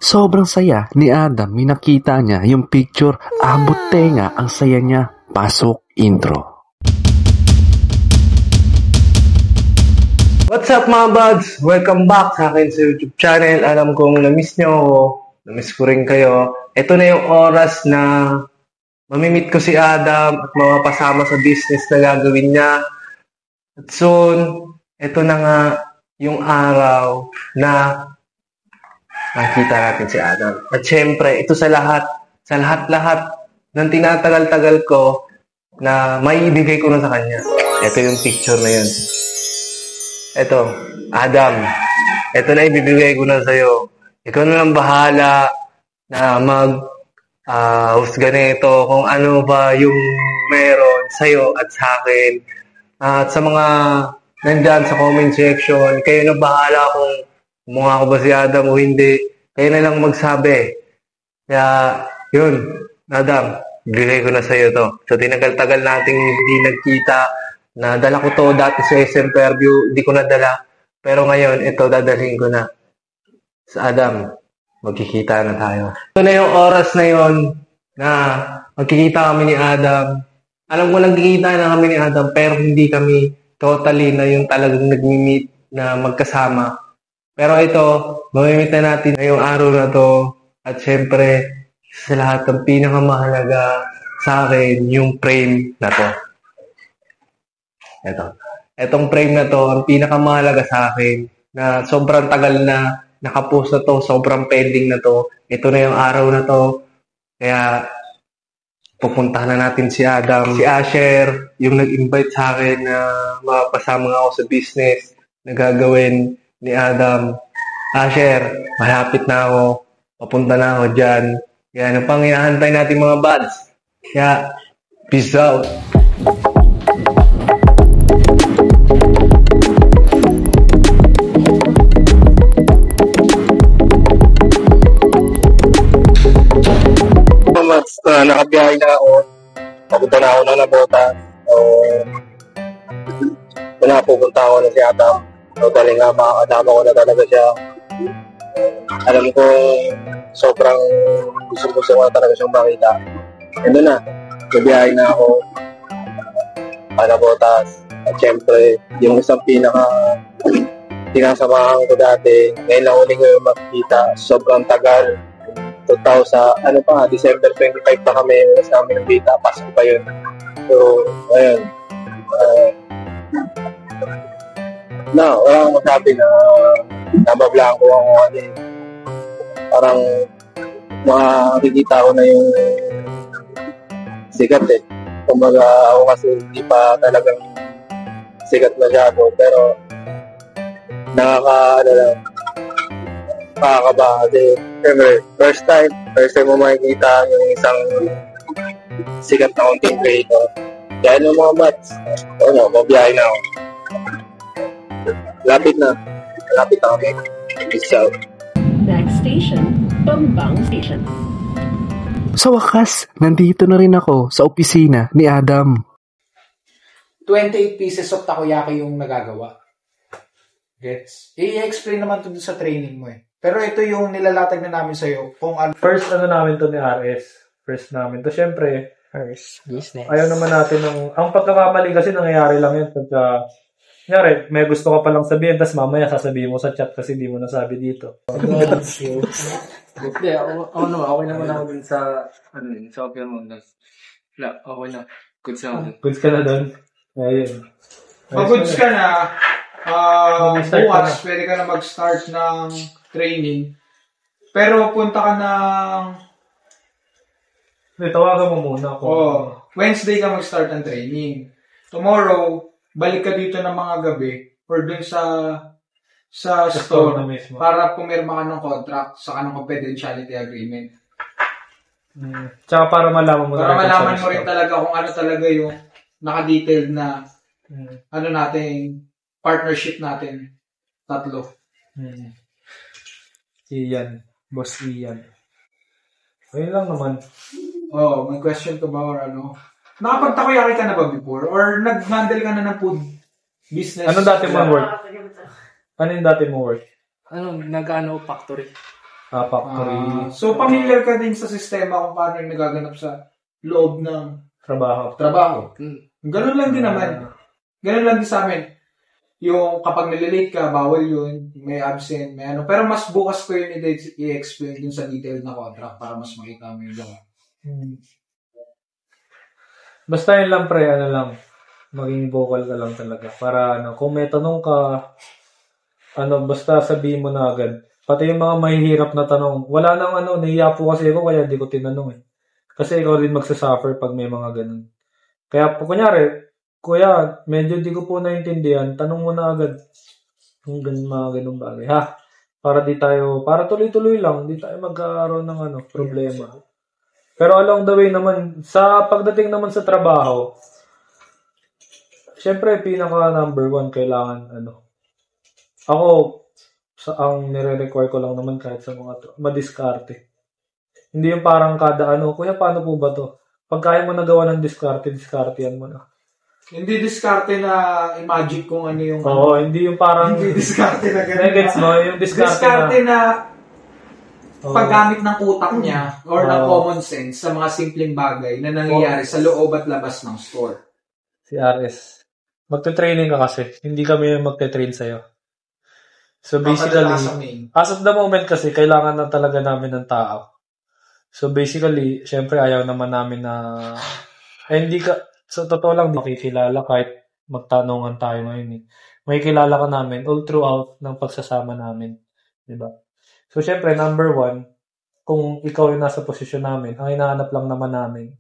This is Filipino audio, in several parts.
Sobrang saya ni Adam, may nakita niya yung picture, abot tenga, ang saya niya. Pasok intro. What's up mga buds? Welcome back sa akin sa YouTube channel. Alam kong na-miss nyo ako, na-miss ko rin kayo. Ito na yung oras na mamimit ko si Adam at mapapasama sa business na gagawin niya. At soon, ito na nga yung araw na nakita natin si Adam. At syempre, ito sa lahat ng tinatagal-tagal ko na maibigay ko na sa kanya. Ito yung picture na yun. Ito, Adam. Ito na ibibigay ko na sa'yo. Ikaw na lang bahala na husga nito kung ano ba yung meron sa'yo at sa akin. At sa mga nandyan sa comment section, kayo na bahala kung mukha ko ba si Adam o hindi. Kayo na lang magsabi. Kaya, yun, Adam, bigay ko na sa'yo to. So, tinagal-tagal nating hindi nagkita. Nadala ko to dati sa SM Fairview, hindi ko nadala. Pero ngayon, ito dadalhin ko na. Sa Adam, magkikita na tayo. Ito na yung oras na yon na magkikita kami ni Adam. Alam ko nagkikita na kami ni Adam, pero hindi kami totally na yung talagang nag-meet na magkasama. Pero ito, mamimit na natin ngayong araw na to. At syempre, sa lahat ng pinakamahalaga sa akin, yung frame na to. Etong frame na to, ang pinakamahalaga sa akin, na sobrang tagal na nakapost na to, sobrang pending na to. Ito na yung araw na to. Kaya, pupuntahan na natin si Adam. Si Asher, yung nag-invite sa akin na mapasama ako sa business na gagawin ni Adam. Asher, malapit na ako. Papunta na ako dyan. Kaya, ano pang hinahantay natin mga buds? Kaya, peace out. Nakabiyahe na ako. Papunta na ako ng Nabota. Pupunta ako na si Adam. Dali nga, makakadama ko na talaga siya. Alam ko, sobrang gusto ko na talaga siyang makita. Ito na, nabiyahe na ako. Nabotas. At syempre, yung isang pinasamahan ko dati, ngayon lang ulit ko yung makikita. Sobrang tagal. December 25 pa kami, ulas namin ng bita, pasok pa yun. So, ayun. Wala akong masabi na nabablanko ako parang makikita ko na yung sikat eh. Kumbaga ako kasi hindi pa talagang sikat masyado, pero nakakaba kasi siyempre, first time mo makikita yung isang sikat na content creator. Kaya yung mga mats, mabiyahe na ako. Lapit na kami. Peace out. Next station, Bambang Station. Sa wakas, nandito na rin ako sa opisina ni Adam. 28 pieces of takoyaki yung nagagawa. Gets? I-explain naman to sa training mo eh. Pero ito yung nilalatag na namin sa'yo. Kung First namin to ni RS. First namin to. Siyempre, First business. ayaw naman natin ang pagkakamali kasi nangyayari lang yun. Pagka, kunyari, may gusto ka palang sabihin, tapos mamaya sasabihin mo sa chat kasi di mo nasabi dito. Hindi, ako naman. Okay naman ako dun sa, sa opinion mo. Okay na. Good sa ako. Goods ka na dun. Ayun. Pag-goods ka na, bukas, pwede ka na mag-start ng training. Pero punta ka ng... Tawagan mo muna ako. Wednesday ka mag-start ng training. Tomorrow, balik ka dito ng mga gabi or dun sa store na mismo. Para pumirma ka ng contract sa ng confidentiality agreement. Tsaka para malaman mo rin talaga kung ano talaga yung naka-detailed na natin, partnership natin. Tatlo. Ian. Boss Ian. Ayun lang naman. May question ka ba or ano? Nakapagtakoyaki ka na ba before? Or nag-handle ka na ng food business? Ano dati mong work? Ano yung dati mong work? Nag-factory. Factory. So, familiar ka din sa sistema kung paano yung nagaganap sa loob ng Trabaho. Ganun lang din naman. Ganun lang din sa amin. Yung kapag nalilate ka, bawal yun. May absent, may ano. Pero mas bukas ko yun i-explain dun sa detailed na contract para mas makita mo yung gawa. Basta yun lang pre, ano lang. Maging vocal ka lang talaga. Para kung may tanong ka, basta sabihin mo na agad. Pati yung mga mahihirap na tanong. Wala nang nahiya po kasi ako kaya di ko tinanong eh. Kasi ikaw rin magsasuffer pag may mga ganun. Kaya po, kunyari, kuya, medyo di ko po naintindihan, tanong mo na agad. Yung mga ganung bagay. Para tuloy-tuloy lang, di tayo magkaroon ng problema. Pero along the way naman, sa pagdating naman sa trabaho, syempre, pinaka number one, kailangan, ako, ang nire-require ko lang naman kahit sa mga madiskarte. Hindi yung parang kada kuya, paano po ba to? Pag kaya mo nagawa ng diskartehan mo na. Hindi diskarte na i-magic kung ano yung... Oo, hindi yung parang... Hindi diskarte na ganun. Gets mo? Yung diskarte na paggamit ng utak niya or ng common sense sa mga simpleng bagay na nangyayari sa loob at labas ng store. Si RS. Magte-training ka kasi. Hindi kami magte-train sa'yo. So basically, as of the moment kasi, kailangan na talaga namin ng tao. So basically, syempre ayaw naman namin na... hindi ka... So totoo lang, makikilala kahit magtanungan tayo ngayon eh. Makikilala ka namin all throughout ng pagsasama namin. Diba? So syempre, number one, kung ikaw yung nasa posisyon namin, ang hinahanap lang naman namin,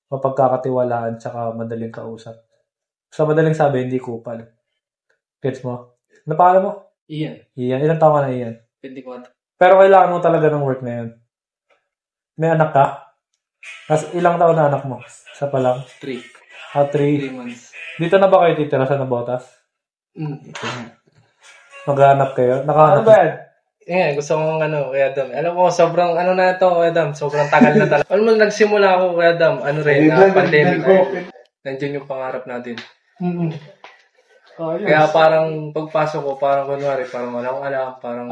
mapagkakatiwalaan tsaka madaling kausap. Sa madaling sabi, hindi kupal. Gets mo? Napala mo? Iyan. Ilan taon ka na Ian? 24. Pero kailangan mo talaga ng work na yun. May anak ka? Ilang taon na anak mo? Isa pa lang? 3. 3 months. Dito na ba kayo titira sa Nabotas? Maghanap kayo? Nakahanap ba yan? Yeah, gusto kong Kuya Dam. Alam ko, sobrang na ito, Kuya Dam. Sobrang tagal na talaga. Alam mo, nagsimula ako, Kuya Dam. Pandemic. Nandiyan yung pangarap natin. Kaya parang pagpasok ko, parang kunwari, parang wala akong alam, parang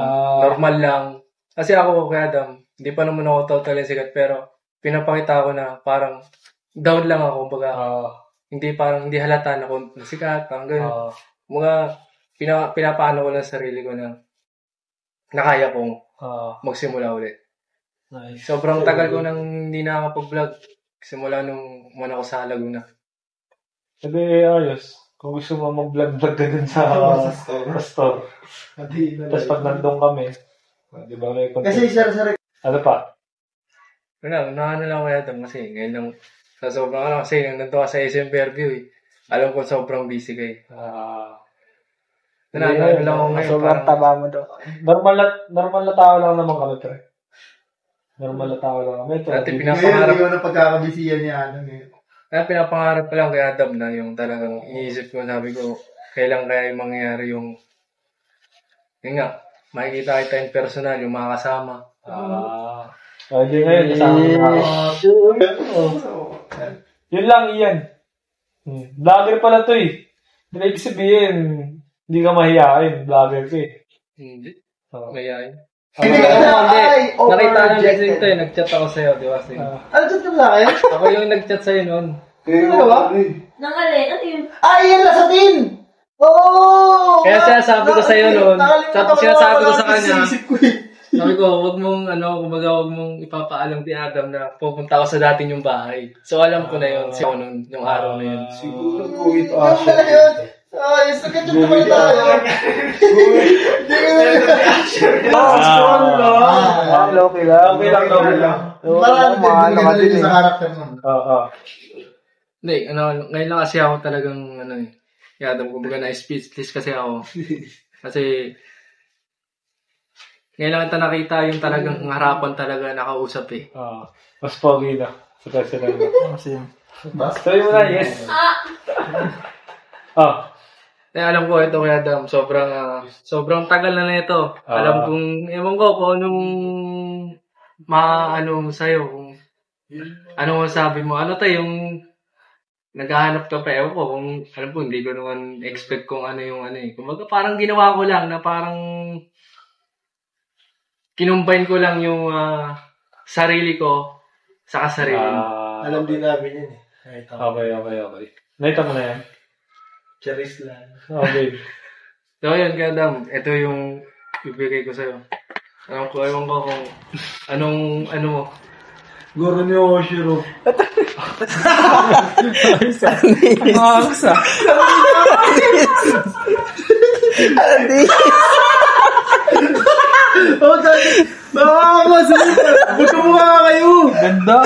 normal lang. Kasi ako, Kuya Dam, hindi pa naman ako totally sikat, pero pinapakita ko na parang down lang ako, baga, hindi halata na ako sikat, parang gano'n. Pinapaano ko lang sarili ko na nakaya kong magsimula ulit. Nice. Sobrang tagal ko nang hindi nakakapag-vlog. Simula nung umana ko sa Laguna. Sabi, ayos. Kung gusto mo mag-vlog-vlog ka dun sa store. Tapos pag nandun kami, di ba may content? Kasi sir, ano pa? Unahan lang kaya ito kasi ngayon lang sa sobrang kasi nandun ka sa SM Fairview eh. Alam ko sobrang busy kayo. Lang ako ngayon. Sobrang taba mo daw. Normal na tao lang naman kami, pre. Normal na tao lang kami. Dati pinapangarap. Ngayon, na pagkakabisiyan niya ngayon. Kaya pinapangarap pa lang kay Adam na yung talagang iniisip ko, sabi ko, kailan kaya yung mangyayari yung yun nga, makikita kita in personal, yung mga kasama. Hindi ngayon, kasama na ako. Yun lang, Ian. Vlogger pala to eh. Hindi na ibig sabihin, hindi ka mahihain, vlogger ka eh. Hindi. Mayayain. Hindi. Nakita lang kasi ito eh, nag-chat ako sa'yo, di ba? Ano chat ka ba sa akin? Ako yung nag-chat sa'yo noon. Ano ba? Nangalin, ano yun? Yan nasa tin! Oo! Kaya sinasabi ko sa'yo noon, sinasabi ko sa kanya, eh. sabi ko, wag mong ipapaalam kay Adam na pupunta ako sa dati yung bahay. So alam ko na yun, siya noon, yung araw na yun. Siguro go with Yes, nagkachat naman tayo. Okay lang. Marami din sa karakter mo. Hindi, ngayon lang kasi ako talagang, kaya Adam, kumbaga na-speechless kasi ako. Kasi, ngayon lang ito nakita yung talagang harapan talaga nakausap eh. Mas pogi na. Sa personal na. Sabi mo na, yes. Alam ko ito kaya Adam, sobrang tagal na ito. Alam kong, ewan ko kung anong sa'yo, kung ano sabi mo. Ano tayo yung naghahanap ka pa, ewan ko kung, alam ko, hindi ko naman expect kung ano yung eh. Kumbaga parang ginawa ko lang na parang kinumbine ko lang yung sarili ko sa kasarili. Alam din namin yun eh. Okay. Nakita mo na yan? Charis lang. Okay. So, yun, kaya Dam, ito yung ibigay ko sa'yo. Ewan ko kung anong, ano mo. Goro ni Oshiro. Makakasa. Oh, dati. Nakakasalita. Magkamukha kayo. Ganda.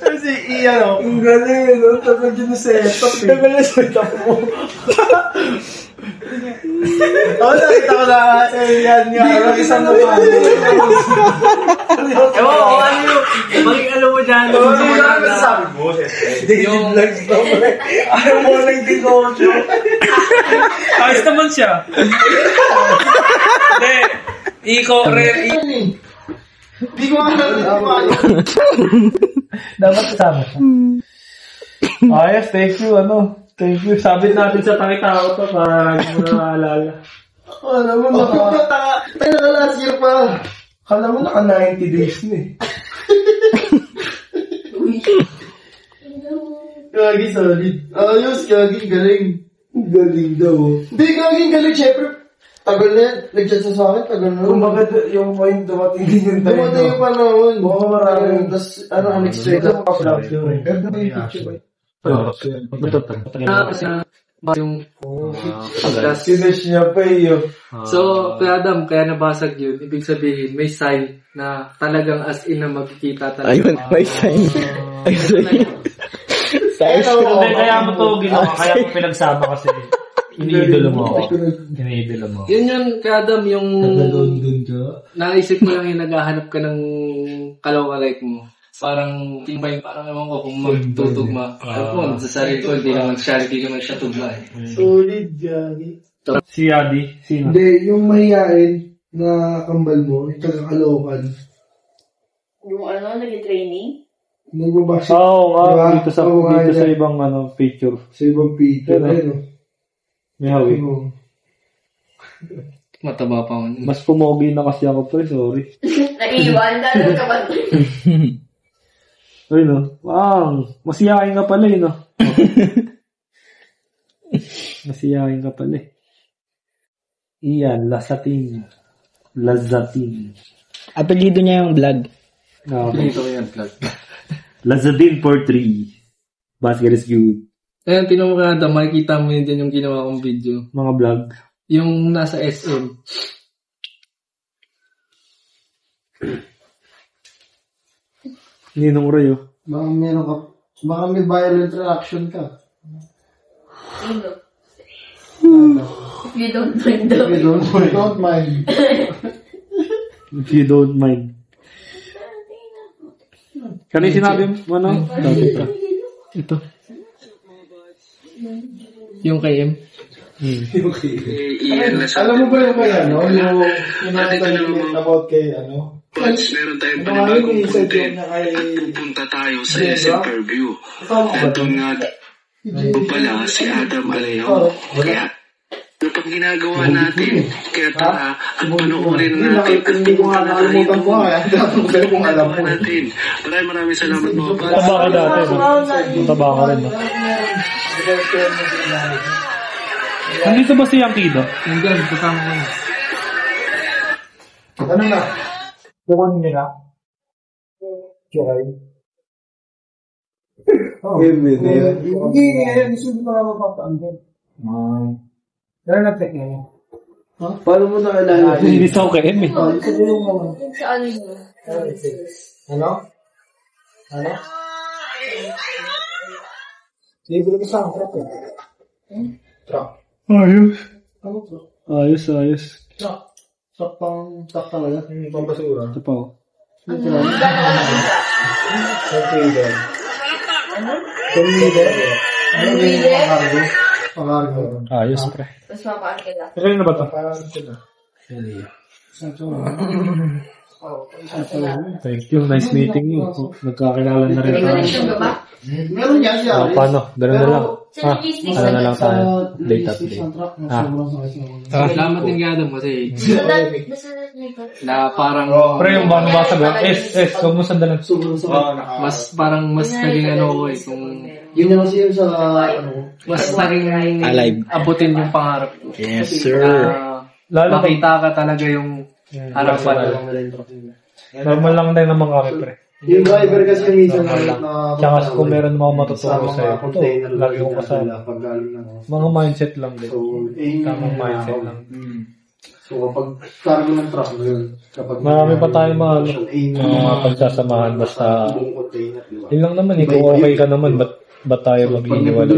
Kasi iyan o. Ang galing, no? Tagal dyan na setup eh. Tagal na setup mo. Nakita ko na, yan nga. Isang mukha. Ewan ko, ano yung, maging alam mo dyan. Sabi mo, yung vlogs daw mo. Ayaw mo lang din ko. Ayos naman siya. Hindi. Hindi ko alam. Dapat kasama siya. Ayos, thank you, Thank you. Sabit natin sa takita ko to para hindi mo na maalala. Alam mo, naka-last year pa. Kala mo, naka-90 days na eh. Gagi, solid. Ayos, Gagi, galing. Galing daw. Hindi, Gagi, galing. Siyempre, tagal na yan. Nag-chat sa akin, tagal na. Kung bakit yung point dumating din yung time. Dumating yung panahon. Oo, marami. Tapos, unexpected. Ganda na yung picture. Yung Sinesh niya pa yun. So, kaya Adam, kaya nabasag yun. Ibig sabihin, may sign na talagang as in na magkikita talaga. Ayun, may sign. Kaya mo to ginawa, kaya mo pinagsama kasi iniidolo mo ako. Iniidolo mo. Yun, kaya Adam, yung naisip mo lang yung naghahanap ka ng kalaw-like mo. Parang, parang ewan ko kung magtutugma. Alam ko, sa sarili ko, hindi naman siya tugma eh. Solid, Gagi. Si Adi, sino? Hindi, yung mahihain na kambal mo, yung taga-Caloocan. Yung naging training? Nagbabasa. Oo, dito sa ibang picture. Sa ibang picture, ayun. May hawig. Mataba pa man. Mas pumogi na kasi ako, pre, sorry. Naiiwan, dalo ka ba? Ay, wow, masiyahin ka pala, Masiyahin ka pala, Iyan, Lazatin. Apelido niya yung vlog. Ito yan, vlog. Lazadin for 3. Basket is good. Ayan, tinan mo ka, Adam, makikita mo yun din yung ginawa kong video. Mga vlog. Yung nasa SM. Ninong Roy, Baka may violent reaction ka. If you don't mind daw. Don't mind. If you don't mind. Kanina sinabi mo, Ito. Yung kay M. Alam mo ba yung kay yung nakatalimit about kay Meron tayong panibagong content at pupunta tayo sa SM Fairview. Nandun nga pala si Adam Alejo. Kaya ano pang ginagawa natin? Kaya tara at panoorin natin at pupunta na tayo natin. Maraming salamat mga pala. Taba ka dati, Taba ka rin, Nandito ba si Yankido? Hindi, kasama ko. Ano na? Bukan niya na? Kiray. Hindi, gusto ko na mapapaanggan. Pero nag-check niya. Paano mo nakilala? Hindi sa kay M, Sa ano yun? Ano? Sige, ko lang isang truck Truck. Ayos. Ano truck? Ayos. Truck. Truck talaga. Pampasura. Ito pa, Okay, then. Pangargo. Ayos, pre. Tapos mapaan ka lang. Kaya na ba ito? Thank you. Nice meeting you. Nagkakilala na rin May tayo. connection ka ba? Meron niya siya. Paano? Ganun na lang. Ano na lang tayo? Date update. Salamat din kay Adam kasi na parang Pre, yung ba nabasag lang? Huwag mo sandalan. mas parang mas naging ano ko kung Yun na kasi yun sa, mas naging Alive. abutin yung pangarap ko. Yes, sir. Lalo Makita ka talaga yung harapan. normal lang din naman kami, pre. yung driver kasi yung minsan Tsaka kung meron mga matuturo sa'yo, ito, lagi kong kasama. Mga mindset lang din. Tamang mindset lang. So, kapag cargo ng truck yun, Marami pa tayo mga pagsasamahan basta yun lang naman, kung okay ka naman, ba't tayo mag-iiwala?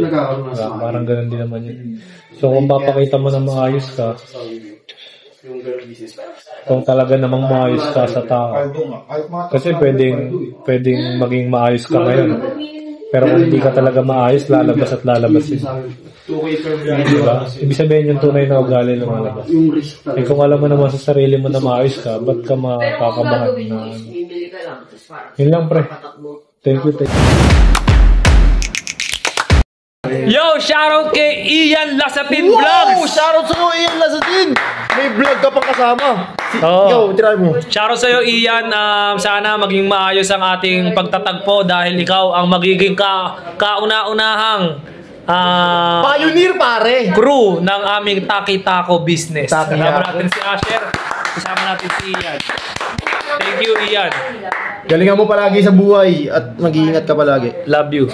Parang ganun din naman yun. So kung papakita mo na maayos ka, kung talaga namang maayos ka sa tao, kasi pwedeng maging maayos ka ngayon, pero kung hindi ka talaga maayos, lalabas at lalabas yun. Diba? Ibig sabihin yung tunay na ugali lumalabas. Eh kung alam mo naman sa sarili mo na maayos ka, ba't ka makakabahan na yun lang, pre. Thank you. Yo, shoutout kay Ian Lasatin Vlogs! Oh, shoutout sa'yo, Ian Lasatin! May vlog ka pang kasama. Yo, try mo. Shoutout sa'yo, Ian. Sana maging maayos ang ating pagtatagpo dahil ikaw ang magiging kauna-unahang Pioneer, pare! crew ng aming Taki Taco business. Kasama natin si Asher, kasama natin si Ian. Thank you, Ian. Galingan mo palagi sa buhay at mag-iingat ka palagi. Love you.